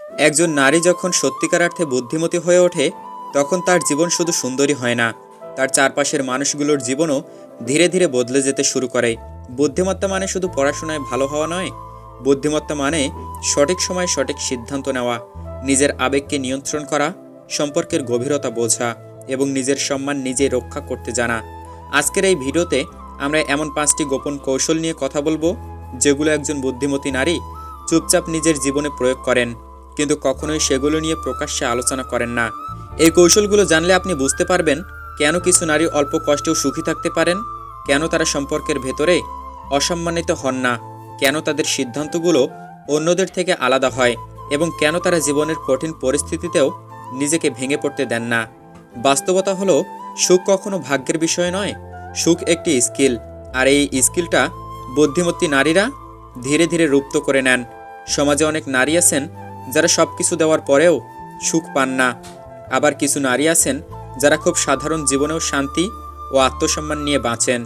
একজন নারী যখন সত্যিকার অর্থে বুদ্ধিমতী হয়ে ওঠে, তখন তার জীবন শুধু সুন্দরী হয় না, তার চারপাশের মানুষগুলোর জীবনও ধীরে ধীরে বদলে যেতে শুরু করে। বুদ্ধিমত্তা মানে শুধু পড়াশোনায় ভালো হওয়া নয়, বুদ্ধিমত্তা মানে সঠিক সময়ে সঠিক সিদ্ধান্ত নেওয়া, নিজের আবেগকে নিয়ন্ত্রণ করা, সম্পর্কের গভীরতা বোঝা এবং নিজের সম্মান নিজে রক্ষা করতে জানা। আজকের এই ভিডিওতে আমরা এমন 5টি গোপন কৌশল নিয়ে কথা বলবো, যেগুলো একজন বুদ্ধিমতী নারী চুপচাপ নিজের জীবনে প্রয়োগ করেন, কিন্তু কখনোই সেগুলো নিয়ে প্রকাশ্যে আলোচনা করেন না। এই কৌশলগুলো জানলে আপনি বুঝতে পারবেন কেন কিছু নারী অল্প কষ্টেও সুখী থাকতে পারেন, কেন তারা সম্পর্কের ভেতরে অসম্মানিত হন না, কেন তাদের সিদ্ধান্তগুলো অন্যদের থেকে আলাদা হয় এবং কেন তারা জীবনের কঠিন পরিস্থিতিতেও নিজেকে ভেঙে পড়তে দেন না। বাস্তবতা হলো, সুখ কখনো ভাগ্যের বিষয় নয়, সুখ একটি স্কিল, আর এই স্কিলটা বুদ্ধিমতী নারীরা ধীরে ধীরে রপ্ত করে নেন। সমাজে অনেক নারী আছেন যারা সব কিছু দেওয়ার পরেও সুখ পান না, আবার কিছু নারী আছেন যারা খুব সাধারণ জীবনেও শান্তি ও আত্মসম্মান নিয়ে বাঁচেন।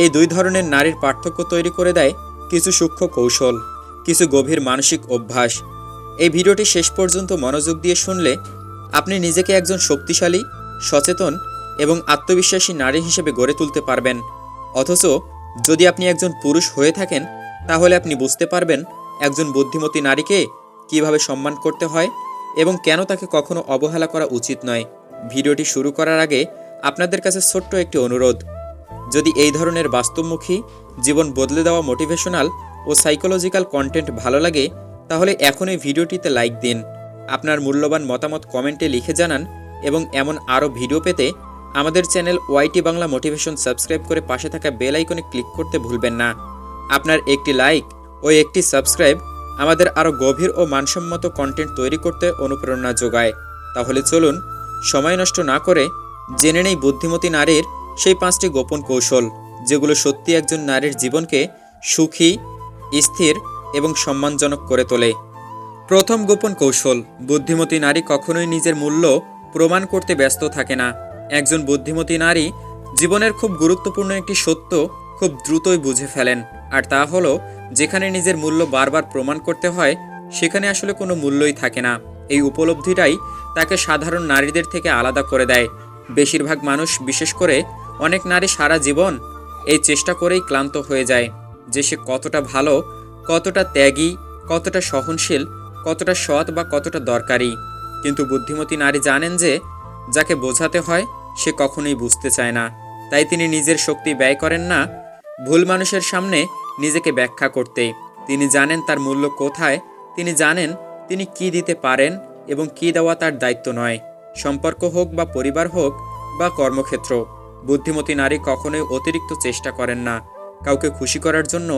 এই দুই ধরনের নারীর পার্থক্য তৈরি করে দেয় কিছু সূক্ষ্ম কৌশল, কিছু গভীর মানসিক অভ্যাস। এই ভিডিওটি শেষ পর্যন্ত মনোযোগ দিয়ে শুনলে আপনি নিজেকে একজন শক্তিশালী, সচেতন এবং আত্মবিশ্বাসী নারী হিসেবে গড়ে তুলতে পারবেন। অথচ যদি আপনি একজন পুরুষ হয়ে থাকেন, তাহলে আপনি বুঝতে পারবেন একজন বুদ্ধিমতী নারীকে কিভাবে সম্মান করতে হয় এবং কেন তাকে কখনো অবহেলা করা উচিত নয়। ভিডিওটি শুরু করার আগে আপনাদের কাছে ছোট্ট একটি অনুরোধ, যদি এই ধরনের বাস্তবমুখী, জীবন বদলে দেওয়া মোটিভেশনাল ও সাইকোলজিক্যাল কন্টেন্ট ভালো লাগে, তাহলে এখনই ভিডিওটিতে লাইক দিন, আপনার মূল্যবান মতামত কমেন্টে লিখে জানান এবং এমন আরও ভিডিও পেতে আমাদের channel YT Bangla Motivation subscribe করে পাশে থাকা বেল আইকনে ক্লিক করতে ভুলবেন না। আপনার একটি লাইক ও একটি সাবস্ক্রাইব আমাদের আরও গভীর ও মানসম্মত কন্টেন্ট তৈরি করতে অনুপ্রেরণা যোগায়। তাহলে চলুন সময় নষ্ট না করে জেনে নেই বুদ্ধিমতী নারীর সেই 5টি গোপন কৌশল, যেগুলো সত্যি একজন নারীর জীবনকে সুখী, স্থির এবং সম্মানজনক করে তোলে। প্রথম গোপন কৌশল, বুদ্ধিমতী নারী কখনোই নিজের মূল্য প্রমাণ করতে ব্যস্ত থাকে না। একজন বুদ্ধিমতী নারী জীবনের খুব গুরুত্বপূর্ণ একটি সত্য খুব দ্রুতই বুঝে ফেলেন, আর তা হলো, যেখানে নিজের মূল্য বারবার প্রমাণ করতে হয়, সেখানে আসলে কোনো মূল্যই থাকে না। এই উপলব্ধিটাই তাকে সাধারণ নারীদের থেকে আলাদা করে দেয়। বেশিরভাগ মানুষ, বিশেষ করে অনেক নারী, সারা জীবন এই চেষ্টা করেই ক্লান্ত হয়ে যায় যে সে কতটা ভালো, কতটা ত্যাগী, কতটা সহনশীল, কতটা সৎ বা কতটা দরকারি। কিন্তু বুদ্ধিমতী নারী জানেন যে যাকে বোঝাতে হয় সে কখনোই বুঝতে চায় না, তাই তিনি নিজের শক্তি ব্যয় করেন না ভুল মানুষের সামনে নিজেকে ব্যাখ্যা করতে। তিনি জানেন তার মূল্য কোথায়, তিনি জানেন তিনি কি দিতে পারেন এবং কি দেওয়া তার দায়িত্ব নয়। সম্পর্ক হোক বা পরিবার হোক বা কর্মক্ষেত্র, বুদ্ধিমতী নারী কখনোই অতিরিক্ত চেষ্টা করেন না কাউকে খুশি করার জন্য,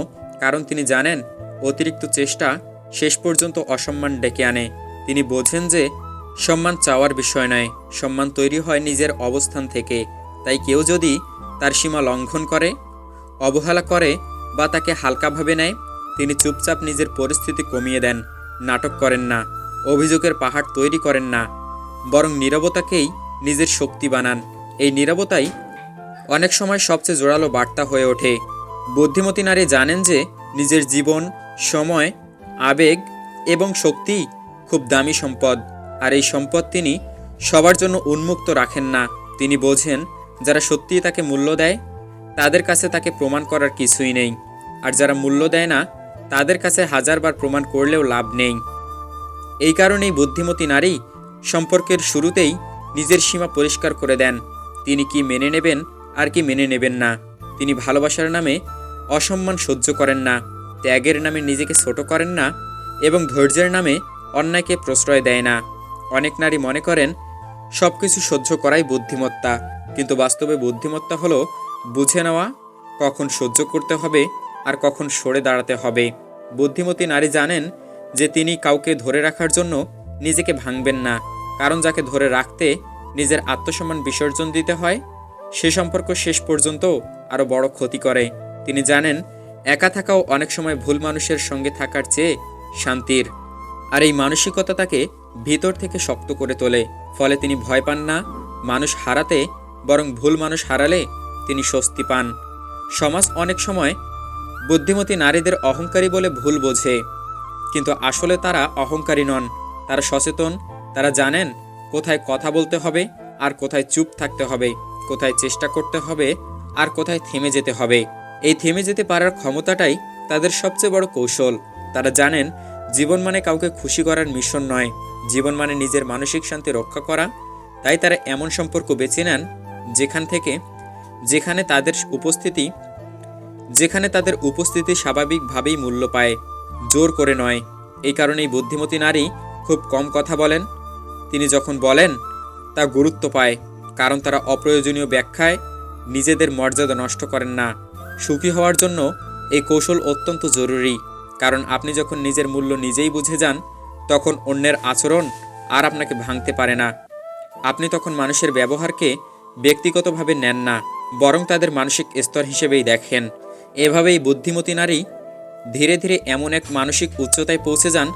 কারণ তিনি জানেন অতিরিক্ত চেষ্টা শেষ পর্যন্ত অসম্মান ডেকে আনে। তিনি বোঝেন যে সম্মান চাওয়ার বিষয় নয়, সম্মান তৈরি হয় নিজের অবস্থান থেকে। তাই কেউ যদি তার সীমা লঙ্ঘন করে, অবহেলা করে বা তাকে হালকাভাবে নেয়, তিনি চুপচাপ নিজের পরিস্থিতি কমিয়ে দেন, নাটক করেন না, অভিযোগের পাহাড় তৈরি করেন না, বরং নীরবতাকেই নিজের শক্তি বানান। এই নীরবতাই অনেক সময় সবচেয়ে জোরালো বার্তা হয়ে ওঠে। বুদ্ধিমতী নারী জানেন যে নিজের জীবন, সময়, আবেগ এবং শক্তি খুব দামি সম্পদ, আর এই সম্পদ তিনি সবার জন্য উন্মুক্ত রাখেন না। তিনি বোঝেন যারা সত্যিই তাকে মূল্য দেয়, তাদের কাছে তাকে প্রমাণ করার কিছুই নেই, আর যারা মূল্য দেয় না, তাদের কাছে হাজারবার প্রমাণ করলেও লাভ নেই। এই কারণেই বুদ্ধিমতী নারী সম্পর্কের শুরুতেই নিজের সীমা পরিষ্কার করে দেন। তিনি কি মেনে নেবেন আর কি মেনে নেবেন না। তিনি ভালোবাসার নামে অসম্মান সহ্য করেন না, ত্যাগের নামে নিজেকে ছোট করেন না এবং ধৈর্যের নামে অন্যায়কে প্রশ্রয় দেয় না। অনেক নারী মনে করেন সব কিছু সহ্য করাই বুদ্ধিমত্তা, কিন্তু বাস্তবে বুদ্ধিমত্তা হলো বুঝে নেওয়া কখন সহ্য করতে হবে আর কখন সরে দাঁড়াতে হবে। বুদ্ধিমতী নারী জানেন যে তিনি কাউকে ধরে রাখার জন্য নিজেকে ভাঙবেন না, কারণ যাকে ধরে রাখতে নিজের আত্মসম্মান বিসর্জন দিতে হয়, সে সম্পর্ক শেষ পর্যন্ত আরও বড় ক্ষতি করে। তিনি জানেন একা থাকাও অনেক সময় ভুল মানুষের সঙ্গে থাকার চেয়ে শান্তির, আর এই মানসিকতা তাকে ভিতর থেকে শক্ত করে তোলে। ফলে তিনি ভয় পান না মানুষ হারাতে, বরং ভুল মানুষ হারালে তিনি স্বস্তি পান। সমাজ অনেক সময় বুদ্ধিমতী নারীদের অহংকারী বলে ভুল বোঝে, কিন্তু আসলে তারা অহংকারী নন, তারা সচেতন, তারা জানেন কোথায় কথা বলতে হবে আর কোথায় চুপ থাকতে হবে, কোথায় চেষ্টা করতে হবে আর কোথায় থেমে যেতে হবে। এই থেমে যেতে পারার ক্ষমতাটাই তাদের সবচেয়ে বড় কৌশল। তারা জানেন জীবন মানে কাউকে খুশি করার মিশন নয়, জীবন মানে নিজের মানসিক শান্তি রক্ষা করা। তাই তারা এমন সম্পর্ক বেছে নেন যেখানে তাদের উপস্থিতি স্বাভাবিকভাবেই মূল্য পায়, জোর করে নয়। এই কারণেই বুদ্ধিমতী নারী খুব কম কথা বলেন। তিনি যখন বলেন তা গুরুত্ব পায়, কারণ তারা অপ্রয়োজনীয় ব্যাখ্যায় নিজেদের মর্যাদা নষ্ট করেন না। সুখী হওয়ার জন্য এই কৌশল অত্যন্ত জরুরি, কারণ আপনি যখন নিজের মূল্য নিজেই বুঝে যান, তখন অন্যের আচরণ আর আপনাকে ভাঙতে পারে না। আপনি তখন মানুষের ব্যবহারকে ব্যক্তিগতভাবে নেন না, বরং তাদের মানসিক স্তর হিসেবেই দেখেন। এভাবেই বুদ্ধিমতী নারী ধীরে ধীরে এমন এক মানসিক উচ্চতায় পৌঁছে যান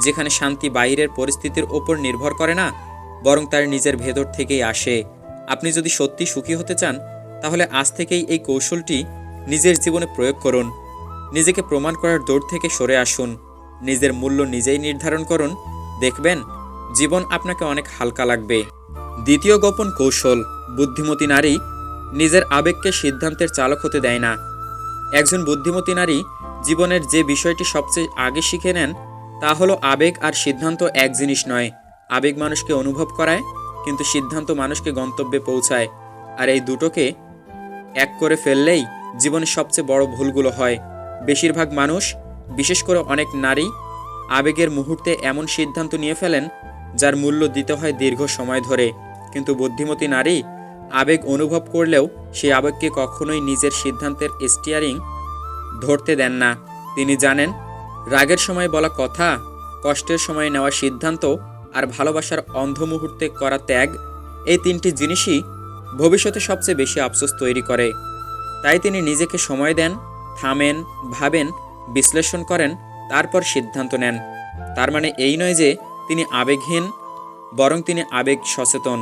যেখানে শান্তি বাইরের পরিস্থিতির ওপর নির্ভর করে না, বরং তার নিজের ভেতর থেকেই আসে। আপনি যদি সত্যি সুখী হতে চান, তাহলে আজ থেকেই এই কৌশলটি নিজের জীবনে প্রয়োগ করুন। নিজেকে প্রমাণ করার দৌড় থেকে সরে আসুন, নিজের মূল্য নিজেই নির্ধারণ করুন। দেখবেন জীবন আপনাকে অনেক হালকা লাগবে। দ্বিতীয় গোপন কৌশল, বুদ্ধিমতী নারী নিজের আবেগকে সিদ্ধান্তের চালক হতে দেয় না। একজন বুদ্ধিমতী নারী জীবনের যে বিষয়টি সবচেয়ে আগে শিখে নেন তা হলো আবেগ আর সিদ্ধান্ত এক জিনিস নয়। আবেগ মানুষকে অনুভব করায়, কিন্তু সিদ্ধান্ত মানুষকে গন্তব্যে পৌঁছায়। আর এই দুটোকে এক করে ফেললেই জীবনের সবচেয়ে বড় ভুলগুলো হয়। বেশিরভাগ মানুষ, বিশেষ করে অনেক নারী, আবেগের মুহূর্তে এমন সিদ্ধান্ত নিয়ে ফেলেন যার মূল্য দিতে হয় দীর্ঘ সময় ধরে। কিন্তু বুদ্ধিমতী নারী আবেগ অনুভব করলেও সেই আবেগকে কখনোই নিজের সিদ্ধান্তের স্টিয়ারিং ধরতে দেন না। তিনি জানেন রাগের সময় বলা কথা, কষ্টের সময় নেওয়া সিদ্ধান্ত আর ভালোবাসার অন্ধ মুহূর্তে করা ত্যাগ, এই তিনটি জিনিসই ভবিষ্যতে সবচেয়ে বেশি আফসোস তৈরি করে। তাই তিনি নিজেকে সময় দেন, থামেন, ভাবেন, বিশ্লেষণ করেন, তারপর সিদ্ধান্ত নেন। তার মানে এই নয় যে তিনি আবেগহীন, বরং তিনি আবেগ সচেতন।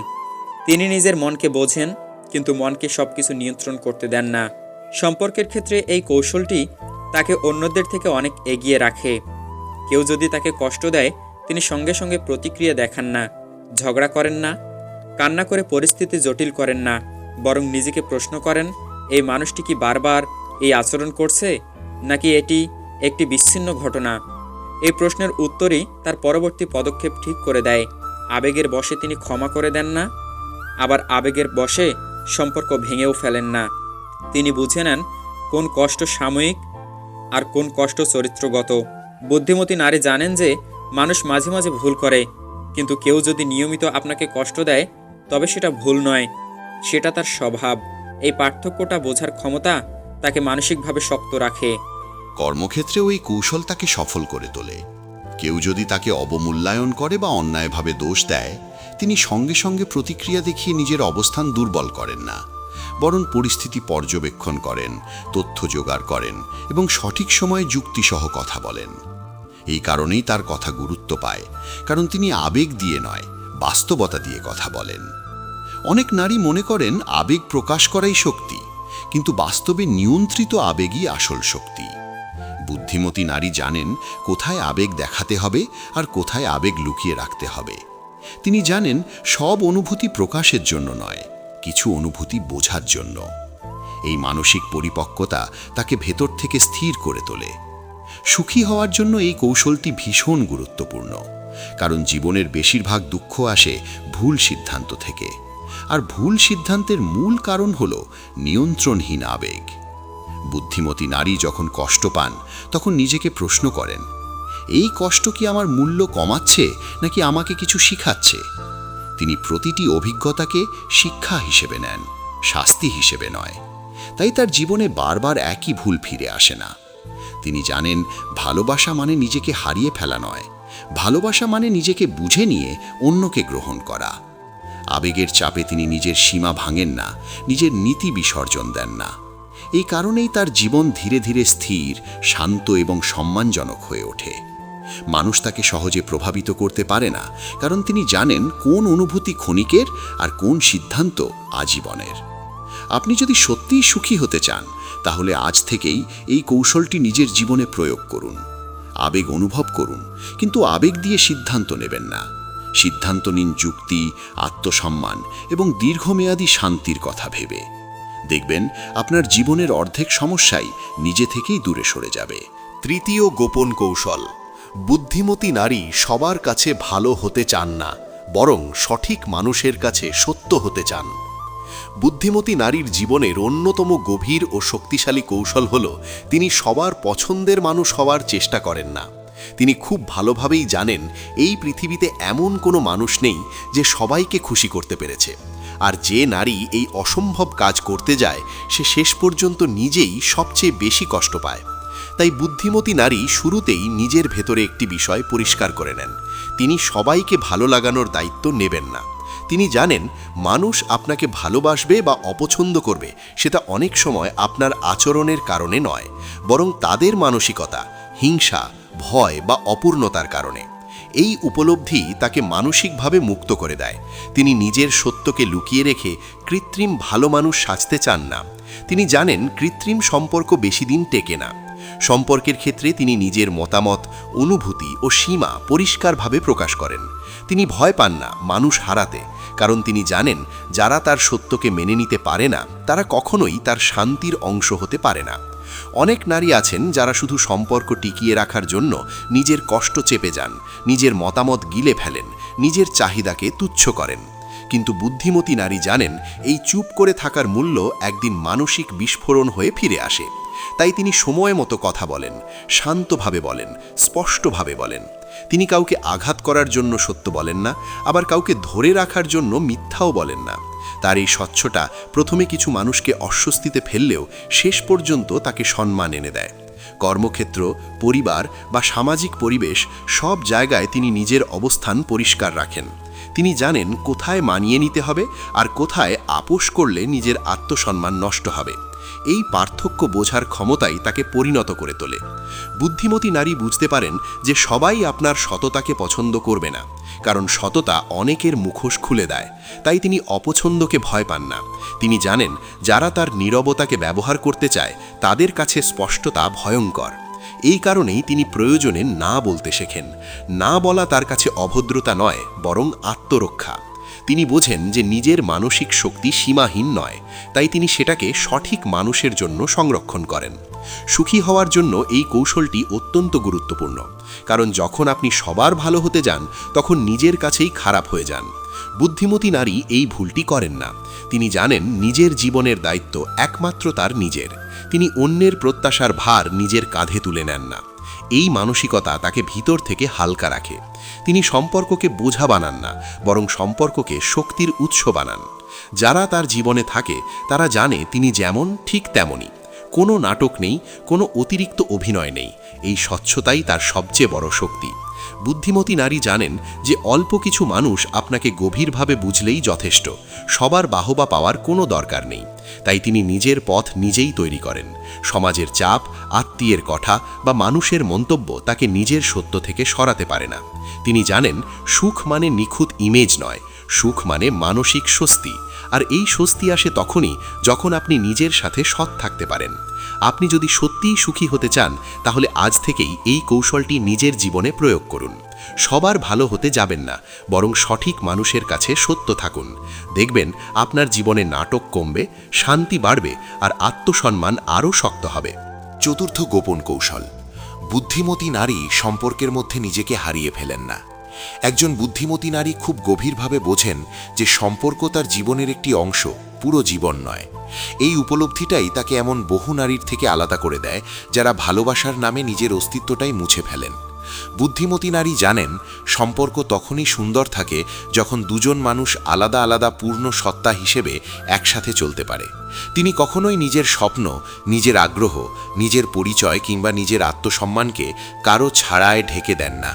তিনি নিজের মনকে বোঝেন, কিন্তু মনকে সবকিছু নিয়ন্ত্রণ করতে দেন না। সম্পর্কের ক্ষেত্রে এই কৌশলটি তাকে অন্যদের থেকে অনেক এগিয়ে রাখে। কেউ যদি তাকে কষ্ট দেয়, তিনি সঙ্গে সঙ্গে প্রতিক্রিয়া দেখান না, ঝগড়া করেন না, কান্না করে পরিস্থিতি জটিল করেন না, বরং নিজেকে প্রশ্ন করেন, এই মানুষটি কি বারবার এই আচরণ করছে, নাকি এটি একটি বিচ্ছিন্ন ঘটনা? এই প্রশ্নের উত্তরই তার পরবর্তী পদক্ষেপ ঠিক করে দেয়। আবেগের বশে তিনি ক্ষমা করে দেন না, আবার আবেগের বশে সম্পর্ক ভেঙেও ফেলেন না। তিনি বুঝে নেন কোন কষ্ট সাময়িক আর কোন কষ্ট চরিত্রগত। বুদ্ধিমতী নারী জানেন যে মানুষ মাঝে মাঝে ভুল করে, কিন্তু কেউ যদি নিয়মিত আপনাকে কষ্ট দেয়, তবে সেটা ভুল নয়, সেটা তার স্বভাব। এই পার্থক্যটা বোঝার ক্ষমতা তাকে মানসিকভাবে শক্ত রাখে। কর্মক্ষেত্রেও এই কৌশল তাকে সফল করে তোলে। কেউ যদি তাকে অবমূল্যায়ন করে বা অন্যায়ভাবে দোষ দেয়, তিনি সঙ্গে সঙ্গে প্রতিক্রিয়া দেখিয়ে নিজের অবস্থান দুর্বল করেন না, বরং পরিস্থিতি পর্যবেক্ষণ করেন, তথ্য জোগাড় করেন এবং সঠিক সময়ে যুক্তিসহ কথা বলেন। এই কারণেই তার কথা গুরুত্ব পায়, কারণ তিনি আবেগ দিয়ে নয়, বাস্তবতা দিয়ে কথা বলেন। অনেক নারী মনে করেন আবেগ প্রকাশ করাই শক্তি, কিন্তু বাস্তবে নিয়ন্ত্রিত আবেগই আসল শক্তি। বুদ্ধিমতী নারী জানেন কোথায় আবেগ দেখাতে হবে আর কোথায় আবেগ লুকিয়ে রাখতে হবে। তিনি জানেন সব অনুভূতি প্রকাশের জন্য নয়, কিছু অনুভূতি বোঝার জন্য। এই মানসিক পরিপক্কতা তাকে ভেতর থেকে স্থির করে তোলে। সুখী হওয়ার জন্য এই কৌশলটি ভীষণ গুরুত্বপূর্ণ, কারণ জীবনের বেশিরভাগ দুঃখ আসে ভুল সিদ্ধান্ত থেকে, আর ভুল সিদ্ধান্তের মূল কারণ হল নিয়ন্ত্রণহীন আবেগ। বুদ্ধিমতী নারী যখন কষ্ট পান, তখন নিজেকে প্রশ্ন করেন, এই কষ্ট কি আমার মূল্য কমাচ্ছে নাকি আমাকে কিছু শিখাচ্ছে? তিনি প্রতিটি অভিজ্ঞতাকে শিক্ষা হিসেবে নেন, শাস্তি হিসেবে নয়। তাই তার জীবনে বারবার একই ভুল ফিরে আসে না। তিনি জানেন ভালোবাসা মানে নিজেকে হারিয়ে ফেলা নয়, ভালোবাসা মানে নিজেকে বুঝে নিয়ে অন্যকে গ্রহণ করা। আবেগের চাপে তিনি নিজের সীমা ভাঙেন না, নিজের নীতি বিসর্জন দেন না। এই কারণেই তার জীবন ধীরে ধীরে স্থির, শান্ত এবং সম্মানজনক হয়ে ওঠে। মানুষ তাকে সহজে প্রভাবিত করতে পারে না, কারণ তিনি জানেন কোন অনুভূতি ক্ষণিকের আর কোন সিদ্ধান্ত আজীবনের। আপনি যদি সত্যিই সুখী হতে চান, তাহলে আজ থেকেই এই কৌশলটি নিজের জীবনে প্রয়োগ করুন। আবেগ অনুভব করুন, কিন্তু আবেগ দিয়ে সিদ্ধান্ত নেবেন না। সিদ্ধান্ত নিন যুক্তি, আত্মসম্মান এবং দীর্ঘমেয়াদী শান্তির কথা ভেবে। দেখবেন আপনার জীবনের অর্ধেক সমস্যাই নিজে থেকেই দূরে সরে যাবে। তৃতীয় গোপন কৌশল: বুদ্ধিমতী নারী সবার কাছে ভালো হতে চান না, বরং সঠিক মানুষের কাছে সত্য হতে চান। বুদ্ধিমতী নারীর জীবনের অন্যতম গভীর ও শক্তিশালী কৌশল হল তিনি সবার পছন্দের মানুষ হওয়ার চেষ্টা করেন না। তিনি খুব ভালোভাবেই জানেন এই পৃথিবীতে এমন কোনো মানুষ নেই যে সবাইকে খুশি করতে পেরেছে। আর যে নারী এই অসম্ভব কাজ করতে যায় সে শেষ পর্যন্ত নিজেই সবচেয়ে বেশি কষ্ট পায়। তাই বুদ্ধিমতী নারী শুরুতেই নিজের ভেতরে একটি বিষয় পরিষ্কার করে নেন: তিনি সবাইকে ভালো লাগানোর দায়িত্ব নেবেন না। তিনি জানেন মানুষ আপনাকে ভালোবাসবে বা অপছন্দ করবে সেটা অনেক সময় আপনার আচরণের কারণে নয়, বরং তাদের মানসিকতা, হিংসা, ভয় বা অপূর্ণতার কারণে। এই উপলব্ধি তাকে মানসিকভাবে মুক্ত করে দেয়। তিনি নিজের সত্যকে লুকিয়ে রেখে কৃত্রিম ভালো মানুষ সাজতে চান না। তিনি জানেন কৃত্রিম সম্পর্ক বেশি দিন টেকে না। সম্পর্কের ক্ষেত্রে তিনি নিজের মতামত, অনুভূতি ও সীমা পরিষ্কারভাবে প্রকাশ করেন। তিনি ভয় পান না মানুষ হারাতে, কারণ তিনি জানেন যারা তার সত্যকে মেনে নিতে পারে না তারা কখনোই তার শান্তির অংশ হতে পারে না। অনেক নারী আছেন যারা শুধু সম্পর্ক টিকিয়ে রাখার জন্য নিজের কষ্ট চেপে যান, নিজের মতামত গিলে ফেলেন, নিজের চাহিদাকে তুচ্ছ করেন। কিন্তু বুদ্ধিমতী নারী জানেন এই চুপ করে থাকার মূল্য একদিন মানসিক বিস্ফোরণ হয়ে ফিরে আসে। তাই তিনি সময় মতো কথা বলেন, শান্তভাবে বলেন, স্পষ্টভাবে বলেন। তিনি কাউকে আঘাত করার জন্য সত্য বলেন না, আবার কাউকে ধরে রাখার জন্য মিথ্যাও বলেন না। তার এই স্বচ্ছতা প্রথমে কিছু মানুষকে অস্বস্তিতে ফেললেও শেষ পর্যন্ত তাকে সম্মান এনে দেয়। কর্মক্ষেত্র, পরিবার বা সামাজিক পরিবেশ সব জায়গায় তিনি নিজের অবস্থান পরিষ্কার রাখেন। তিনি জানেন কোথায় মানিয়ে নিতে হবে আর কোথায় আপোষ করলে নিজের আত্মসম্মান নষ্ট হবে। এই পার্থক্য বোঝার ক্ষমতাই তাকে পরিণত করে তোলে। বুদ্ধিমতী নারী বুঝতে পারেন যে সবাই আপনার সততাকে পছন্দ করবে না, কারণ সততা অনেকের মুখোশ খুলে দেয়। তাই তিনি অপছন্দকে ভয় পান না। তিনি জানেন যারা তার নীরবতাকে ব্যবহার করতে চায় তাদের কাছে স্পষ্টতা ভয়ঙ্কর। এই কারণেই তিনি প্রয়োজনে না বলতে শেখেন। না বলা তার কাছে অভদ্রতা নয়, বরং আত্মরক্ষা। তিনি বোঝেন যে নিজের মানসিক শক্তি সীমাহীন নয়, তাই তিনি সেটাকে সঠিক মানুষের জন্য সংরক্ষণ করেন। সুখী হওয়ার জন্য এই কৌশলটি অত্যন্ত গুরুত্বপূর্ণ, কারণ যখন আপনি সবার ভালো হতে যান তখন নিজের কাছেই খারাপ হয়ে যান। বুদ্ধিমতী নারী এই ভুলটি করেন না। তিনি জানেন নিজের জীবনের দায়িত্ব একমাত্র তার নিজের। তিনি অন্যের প্রত্যাশার ভার নিজের কাঁধে তুলে নেন না। এই মানসিকতা তাকে ভিতর থেকে হালকা রাখে। তিনি সম্পর্ককে বোঝা বানান না, বরং সম্পর্ককে শক্তির উৎস বানান। যারা তার জীবনে থাকে তারা জানে তিনি যেমন ঠিক তেমনই। কোনো নাটক নেই, কোনো অতিরিক্ত অভিনয় নেই। এই স্বচ্ছতাই তার সবচেয়ে বড় শক্তি। বুদ্ধিমতী নারী জানেন যে অল্প কিছু মানুষ আপনাকে গভীরভাবে বুঝলেই যথেষ্ট। সবার বাহবা পাওয়ার কোনো দরকার নেই। তাই তিনি নিজের পথ নিজেই তৈরি করেন। সমাজের চাপ, আত্মীয়ের কথা বা মানুষের মন্তব্য তাকে নিজের সত্য থেকে সরাতে পারে না। তিনি জানেন সুখ মানে নিখুঁত ইমেজ নয়, সুখ মানে মানসিক স্বস্তি। আর এই স্বস্তি আসে তখনই যখন আপনি নিজের সাথে সৎ থাকতে পারেন। আপনি যদি সত্যিই সুখী হতে চান তাহলে আজ থেকেই এই কৌশলটি নিজের জীবনে প্রয়োগ করুন। সবার ভালো হতে যাবেন না, বরং সঠিক মানুষের কাছে সত্য থাকুন। দেখবেন আপনার জীবনে নাটক কমবে, শান্তি বাড়বে আর আত্মসম্মান আরও শক্ত হবে। চতুর্থ গোপন কৌশল: বুদ্ধিমতী নারী সম্পর্কের মধ্যে নিজেকে হারিয়ে ফেলেন না। একজন বুদ্ধিমতী নারী খুব গভীরভাবে বোঝেন যে সম্পর্ক তার জীবনের একটি অংশ, পুরো জীবন নয়। এই উপলব্ধিটাই তাকে এমন বহু নারীর থেকে আলাদা করে দেয় যারা ভালোবাসার নামে নিজের অস্তিত্বটাই মুছে ফেলেন। বুদ্ধিমতী নারী জানেন সম্পর্ক তখনই সুন্দর থাকে যখন দুজন মানুষ আলাদা আলাদা পূর্ণ সত্তা হিসেবে একসাথে চলতে পারে। তিনি কখনোই নিজের স্বপ্ন, নিজের আগ্রহ, নিজের পরিচয় কিংবা নিজের আত্মসম্মানকে কারো ছাড়ায় ঢেকে দেন না।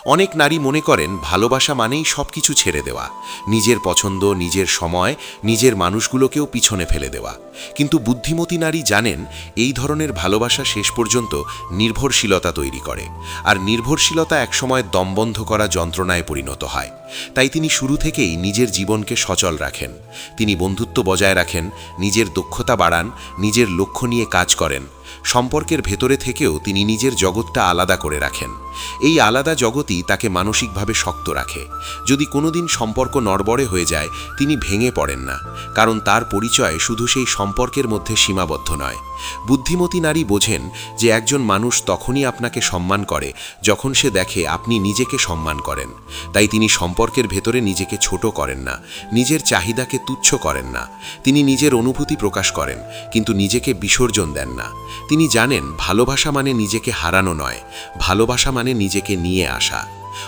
অনেক নারী মনে করেন ভালোবাসা মানেই সবকিছু ছেড়ে দেওয়া, নিজের পছন্দ, নিজের সময়, নিজের মানুষগুলোকেও পিছনে ফেলে দেওয়া। কিন্তু বুদ্ধিমতী নারী জানেন এই ধরনের ভালোবাসা শেষ পর্যন্ত নির্ভরশীলতা তৈরি করে, আর নির্ভরশীলতা একসময় দমবন্ধ করা যন্ত্রণায় পরিণত হয়। তাই তিনি শুরু থেকেই নিজের জীবনকে সচল রাখেন। তিনি বন্ধুত্ব বজায় রাখেন, নিজের দক্ষতা বাড়ান, নিজের লক্ষ্য নিয়ে কাজ করেন। সম্পর্কের ভেতরে থেকেও তিনি নিজের জগৎটা আলাদা করে রাখেন। এই আলাদা জগৎই তাকে মানসিকভাবে শক্ত রাখে। যদি কোনোদিন সম্পর্ক নড়বড়ে হয়ে যায়, তিনি ভেঙে পড়েন না, কারণ তার পরিচয় শুধু সেই সম্পর্কের মধ্যে সীমাবদ্ধ নয়। বুদ্ধিমতী নারী বোঝেন যে একজন মানুষ তখনই আপনাকে সম্মান করে যখন সে দেখে আপনি নিজেকে সম্মান করেন। তাই তিনি সম্পর্কের ভেতরে নিজেকে ছোট করেন না, নিজের চাহিদাকে তুচ্ছ করেন না। তিনি নিজের অনুভূতি প্রকাশ করেন, কিন্তু নিজেকে বিসর্জন দেন না। তিনি জানেন ভালোবাসা মানে নিজেকে হারানো নয়, ভালোবাসা মানে নিজেকে নিয়ে আসা।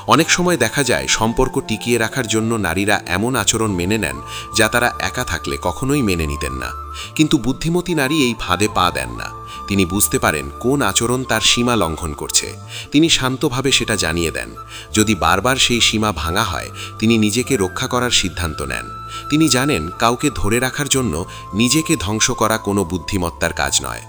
অনেক সময় দেখা যায় সম্পর্ক টিকিয়ে রাখার জন্য নারীরা এমন আচরণ মেনে নেন যা তারা একা থাকলে কখনোই মেনে নিতেন না। কিন্তু বুদ্ধিমতী নারী এই ফাঁদে পা দেন না। তিনি বুঝতে পারেন কোন আচরণ তার সীমা লঙ্ঘন করছে। তিনি শান্তভাবে সেটা জানিয়ে দেন। যদি বারবার সেই সীমা ভাঙা হয়, তিনি নিজেকে রক্ষা করার সিদ্ধান্ত নেন। তিনি জানেন কাউকে ধরে রাখার জন্য নিজেকে ধ্বংস করা কোনো বুদ্ধিমত্তার কাজ নয়।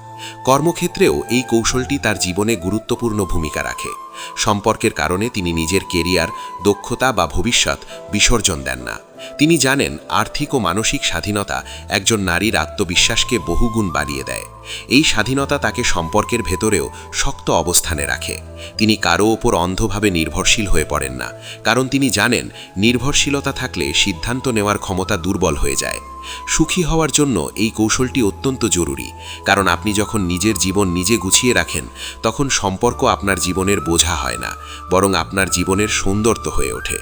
কর্মক্ষেত্রেও এই কৌশলটি তার জীবনে গুরুত্বপূর্ণ ভূমিকা রাখে। সম্পর্কের কারণে তিনি নিজের কেরিয়ার, দক্ষতা বা ভবিষ্যৎ বিসর্জন দেন না। তিনি জানেন আর্থিক ও মানসিক স্বাধীনতা একজন নারীর আত্মবিশ্বাসকে বহুগুণ বাড়িয়ে দেয়। এই স্বাধীনতা তাকে সম্পর্কের ভেতরেও শক্ত অবস্থানে রাখে। তিনি কারো ওপর অন্ধভাবে নির্ভরশীল হয়ে পড়েন না, কারণ তিনি জানেন নির্ভরশীলতা থাকলে সিদ্ধান্ত নেওয়ার ক্ষমতা দুর্বল হয়ে যায়। সুখী হওয়ার জন্য এই কৌশলটি অত্যন্ত জরুরি, কারণ আপনি যখন নিজের জীবন নিজে গুছিয়ে রাখেন, তখন সম্পর্ক আপনার জীবনের বোঝা হয় না, বরং আপনার জীবনের সৌন্দর্য হয়ে ওঠে।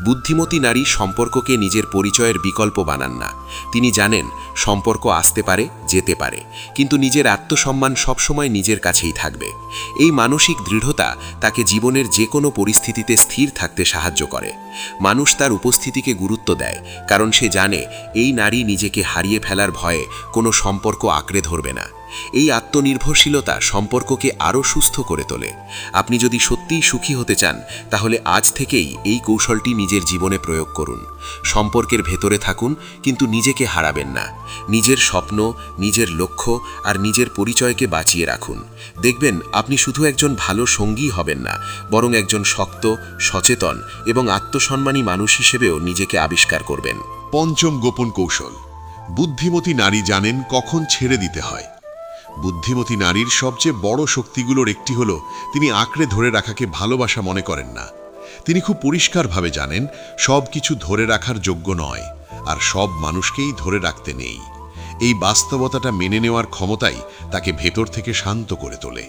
বুদ্ধিমতী নারী সম্পর্ককে নিজের পরিচয়ের বিকল্প বানান না। তিনি জানেন সম্পর্ক আসতে পারে, যেতে পারে, কিন্তু নিজের আত্মসম্মান সবসময় নিজের কাছেই থাকবে। এই মানসিক দৃঢ়তা তাকে জীবনের যে কোনো পরিস্থিতিতে স্থির থাকতে সাহায্য করে। মানুষ তার উপস্থিতিকে গুরুত্ব দেয়, কারণ সে জানে এই নারী নিজেকে হারিয়ে ফেলার ভয়ে কোনো সম্পর্ক আঁকড়ে ধরবে না। এই আত্মনির্ভরশীলতা সম্পর্ককে আরও সুস্থ করে তোলে। আপনি যদি সত্যিই সুখী হতে চান, তাহলে আজ থেকেই এই কৌশলটি নিজের জীবনে প্রয়োগ করুন। সম্পর্কের ভেতরে থাকুন, কিন্তু নিজেকে হারাবেন না। নিজের স্বপ্ন, নিজের লক্ষ্য আর নিজের পরিচয়কে বাঁচিয়ে রাখুন। দেখবেন আপনি শুধু একজন ভালো সঙ্গী হবেন না, বরং একজন শক্ত, সচেতন এবং আত্মসম্মানী মানুষ হিসেবেও নিজেকে আবিষ্কার করবেন। পঞ্চম গোপন কৌশল। বুদ্ধিমতী নারী জানেন কখন ছেড়ে দিতে হয়। বুদ্ধিমতী নারীর সবচেয়ে বড় শক্তিগুলোর একটি হল তিনি আঁকড়ে ধরে রাখাকে ভালোবাসা মনে করেন না। তিনি খুব পরিষ্কারভাবে জানেন সব কিছু ধরে রাখার যোগ্য নয়, আর সব মানুষকেই ধরে রাখতে নেই। এই বাস্তবতাটা মেনে নেওয়ার ক্ষমতাই তাকে ভেতর থেকে শান্ত করে তোলে।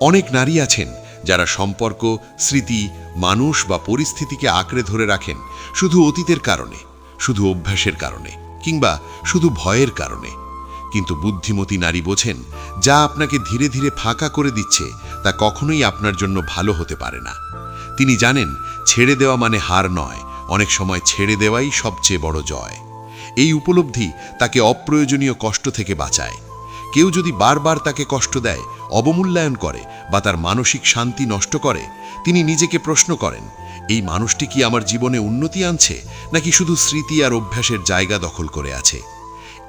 অনেক নারী আছেন যারা সম্পর্ক, স্মৃতি, মানুষ বা পরিস্থিতিকে আঁকড়ে ধরে রাখেন শুধু অতীতের কারণে, শুধু অভ্যাসের কারণে, কিংবা শুধু ভয়ের কারণে। কিন্তু বুদ্ধিমতী নারী বোঝেন যা আপনাকে ধীরে ধীরে ফাঁকা করে দিচ্ছে তা কখনোই আপনার জন্য ভালো হতে পারে না। তিনি জানেন ছেড়ে দেওয়া মানে হার নয়, অনেক সময় ছেড়ে দেওয়াই সবচেয়ে বড় জয়। এই উপলব্ধি তাকে অপ্রয়োজনীয় কষ্ট থেকে বাঁচায়। কেউ যদি বারবার তাকে কষ্ট দেয়, অবমূল্যায়ন করে বা তার মানসিক শান্তি নষ্ট করে, তিনি নিজেকে প্রশ্ন করেন, এই মানুষটি কি আমার জীবনে উন্নতি আনছে, নাকি শুধু স্মৃতি আর অভ্যাসের জায়গা দখল করে আছে?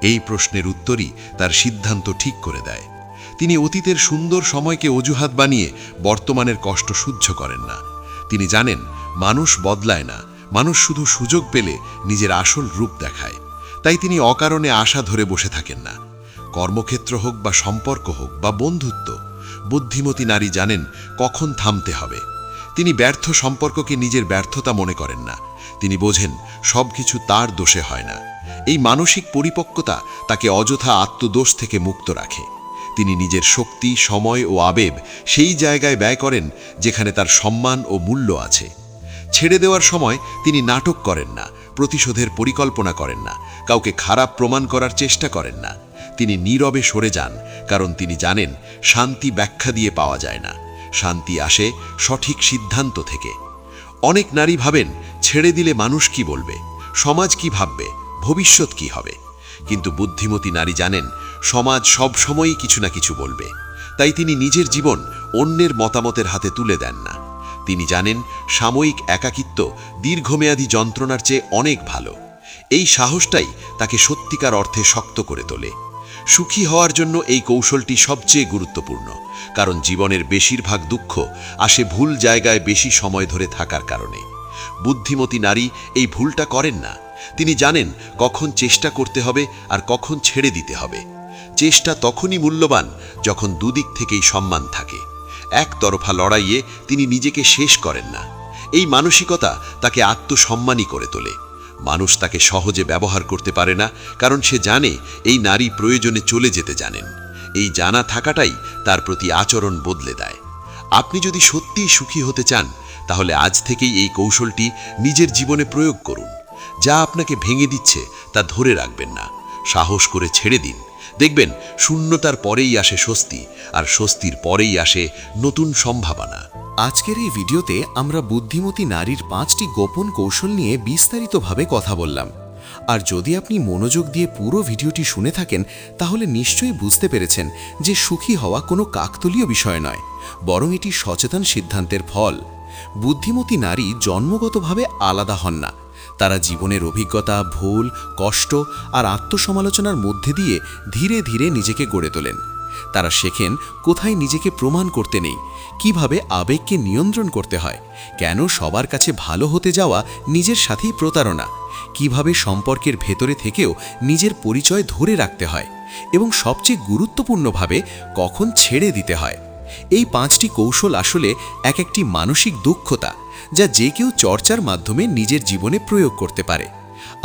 এই প্রশ্নের উত্তরই তার সিদ্ধান্ত ঠিক করে দেয়। তিনি অতীতের সুন্দর সময়কে অজুহাত বানিয়ে বর্তমানের কষ্ট সহ্য করেন না। তিনি জানেন মানুষ বদলায় না, মানুষ শুধু সুযোগ পেলে নিজের আসল রূপ দেখায়। তাই তিনি অকারণে আশা ধরে বসে থাকেন না। কর্মক্ষেত্র হোক বা সম্পর্ক হোক বা বন্ধুত্ব, বুদ্ধিমতী নারী জানেন কখন থামতে হবে। তিনি ব্যর্থ সম্পর্ককে নিজের ব্যর্থতা মনে করেন না। তিনি বোঝেন সবকিছু তার দোষে হয় না। এই মানসিক পরিপক্কতা তাকে অযথা আত্মদোষ থেকে মুক্ত রাখে। তিনি নিজের শক্তি, সময় ও আবেগ সেই জায়গায় ব্যয় করেন যেখানে তার সম্মান ও মূল্য আছে। ছেড়ে দেওয়ার সময় তিনি নাটক করেন না, প্রতিশোধের পরিকল্পনা করেন না, কাউকে খারাপ প্রমাণ করার চেষ্টা করেন না। তিনি নীরবে সরে যান, কারণ তিনি জানেন শান্তি ব্যাখ্যা দিয়ে পাওয়া যায় না, শান্তি আসে সঠিক সিদ্ধান্ত থেকে। অনেক নারী ভাবেন ছেড়ে দিলে মানুষ কি বলবে, সমাজ কি ভাববে, ভবিষ্যৎ কি হবে। কিন্তু বুদ্ধিমতী নারী জানেন সমাজ সব সময়ই কিছু না কিছু বলবে। তাই তিনি নিজের জীবন অন্যের মতামতের হাতে তুলে দেন না। তিনি জানেন সাময়িক একাকিত্ব দীর্ঘমেয়াদী যন্ত্রণার চেয়ে অনেক ভালো। এই সাহসটাই তাকে সত্যিকার অর্থে শক্ত করে তোলে। সুখী হওয়ার জন্য এই কৌশলটি সবচেয়ে গুরুত্বপূর্ণ, কারণ জীবনের বেশিরভাগ দুঃখ আসে ভুল জায়গায় বেশি সময় ধরে থাকার কারণে। বুদ্ধিমতী নারী এই ভুলটা করেন না। তিনি জানেন কখন চেষ্টা করতে হবে আর কখন ছেড়ে দিতে হবে। চেষ্টা তখনই মূল্যবান যখন দুদিক থেকেই সম্মান থাকে। একতরফা লড়াইয়ে তিনি নিজেকে শেষ করেন না। এই মানসিকতা তাকে আত্মসম্মানী করে তোলে। মানুষ তাকে সহজে ব্যবহার করতে পারে না, কারণ সে জানে এই নারী প্রয়োজনে চলে যেতে জানেন। এই জানা থাকাটাই তার প্রতি আচরণ বদলে দেয়। আপনি যদি সত্যিই সুখী হতে চান, তাহলে আজ থেকেই এই কৌশলটি নিজের জীবনে প্রয়োগ করুন। যা আপনাকে ভেঙে দিচ্ছে তা ধরে রাখবেন না, সাহস করে ছেড়ে দিন। দেখবেন শূন্যতার পরেই আসে স্বস্তি, আর স্বস্তির পরেই আসে নতুন সম্ভাবনা। আজকের এই ভিডিওতে আমরা বুদ্ধিমতী নারীর 5টি গোপন কৌশল নিয়ে বিস্তারিতভাবে কথা বললাম। আর যদি আপনি মনোযোগ দিয়ে পুরো ভিডিওটি শুনে থাকেন, তাহলে নিশ্চয়ই বুঝতে পেরেছেন যে সুখী হওয়া কোনো কাকতালীয় বিষয় নয়, বরং এটি সচেতন সিদ্ধান্তের ফল। বুদ্ধিমতী নারী জন্মগতভাবে আলাদা হন না। তারা জীবনের অভিজ্ঞতা, ভুল, কষ্ট আর আত্মসমালোচনার মধ্যে দিয়ে ধীরে ধীরে নিজেকে গড়ে তোলেন। তারা শেখেন কোথায় নিজেকে প্রমাণ করতে নেই, কিভাবে আবেগকে নিয়ন্ত্রণ করতে হয়, কেন সবার কাছে ভালো হতে যাওয়া নিজের সাথেই প্রতারণা, কিভাবে সম্পর্কের ভেতরে থেকেও নিজের পরিচয় ধরে রাখতে হয়, এবং সবচেয়ে গুরুত্বপূর্ণভাবে কখন ছেড়ে দিতে হয়। এই 5টি কৌশল আসলে এক একটি মানসিক দক্ষতা, যা যে কেউ চর্চার মাধ্যমে নিজের জীবনে প্রয়োগ করতে পারে।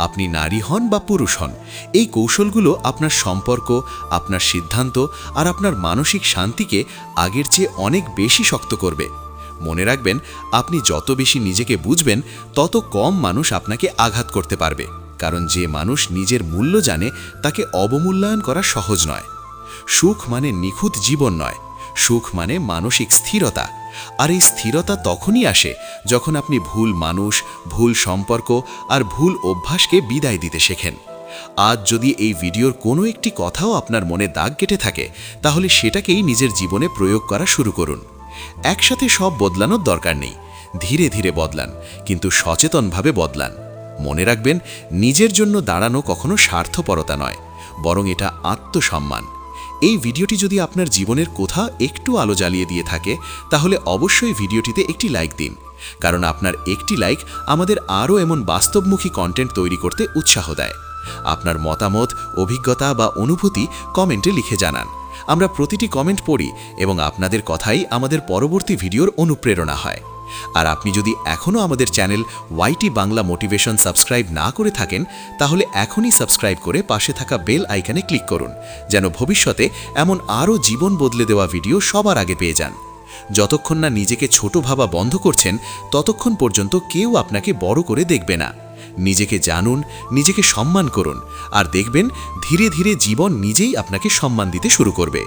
আপনি নারী হন বা পুরুষ হন, এই কৌশলগুলো আপনার সম্পর্ক, আপনার সিদ্ধান্ত আর আপনার মানসিক শান্তিকে আগের চেয়ে অনেক বেশি শক্ত করবে। মনে রাখবেন, আপনি যত বেশি নিজেকে বুঝবেন, তত কম মানুষ আপনাকে আঘাত করতে পারবে, কারণ যে মানুষ নিজের মূল্য জানে, তাকে অবমূল্যায়ন করা সহজ নয়। সুখ মানে নিখুঁত জীবন নয়, সুখ মানে মানসিক স্থিরতা। আর এই স্থিরতা তখনই আসে যখন আপনি ভুল মানুষ, ভুল সম্পর্ক আর ভুল অভ্যাসকে বিদায় দিতে শেখেন। আজ যদি এই ভিডিওর কোনো একটি কথাও আপনার মনে দাগ কেটে থাকে, তাহলে সেটাকেই নিজের জীবনে প্রয়োগ করা শুরু করুন। একসাথে সব বদলানোর দরকার নেই, ধীরে ধীরে বদলান, কিন্তু সচেতনভাবে বদলান। মনে রাখবেন, নিজের জন্য দাঁড়ানো কখনো স্বার্থপরতা নয়, বরং এটা আত্মসম্মান। এই ভিডিওটি যদি আপনার জীবনের কোথাও একটু আলো জ্বালিয়ে দিয়ে থাকে, তাহলে অবশ্যই ভিডিওটিতে একটি লাইক দিন, কারণ আপনার একটি লাইক আমাদের আরও এমন বাস্তবমুখী কন্টেন্ট তৈরি করতে উৎসাহ দেয়। আপনার মতামত, অভিজ্ঞতা বা অনুভূতি কমেন্টে লিখে জানান। আমরা প্রতিটি কমেন্ট পড়ি এবং আপনাদের কথাই আমাদের পরবর্তী ভিডিওর অনুপ্রেরণা হয়। আর আপনি যদি এখনও আমাদের channel YT Bangla Motivation subscribe না করে থাকেন, তাহলে এখনই সাবস্ক্রাইব করে পাশে থাকা বেল আইকনে ক্লিক করুন, যেন ভবিষ্যতে এমন আরও জীবন বদলে দেওয়া ভিডিও সবার আগে পেয়ে যান। যতক্ষণ না নিজেকে ছোট ভাবা বন্ধ করছেন, ততক্ষণ পর্যন্ত কেউ আপনাকে বড় করে দেখবে না। নিজেকে জানুন, নিজেকে সম্মান করুন, আর দেখবেন ধীরে ধীরে জীবন নিজেই আপনাকে সম্মান দিতে শুরু করবে।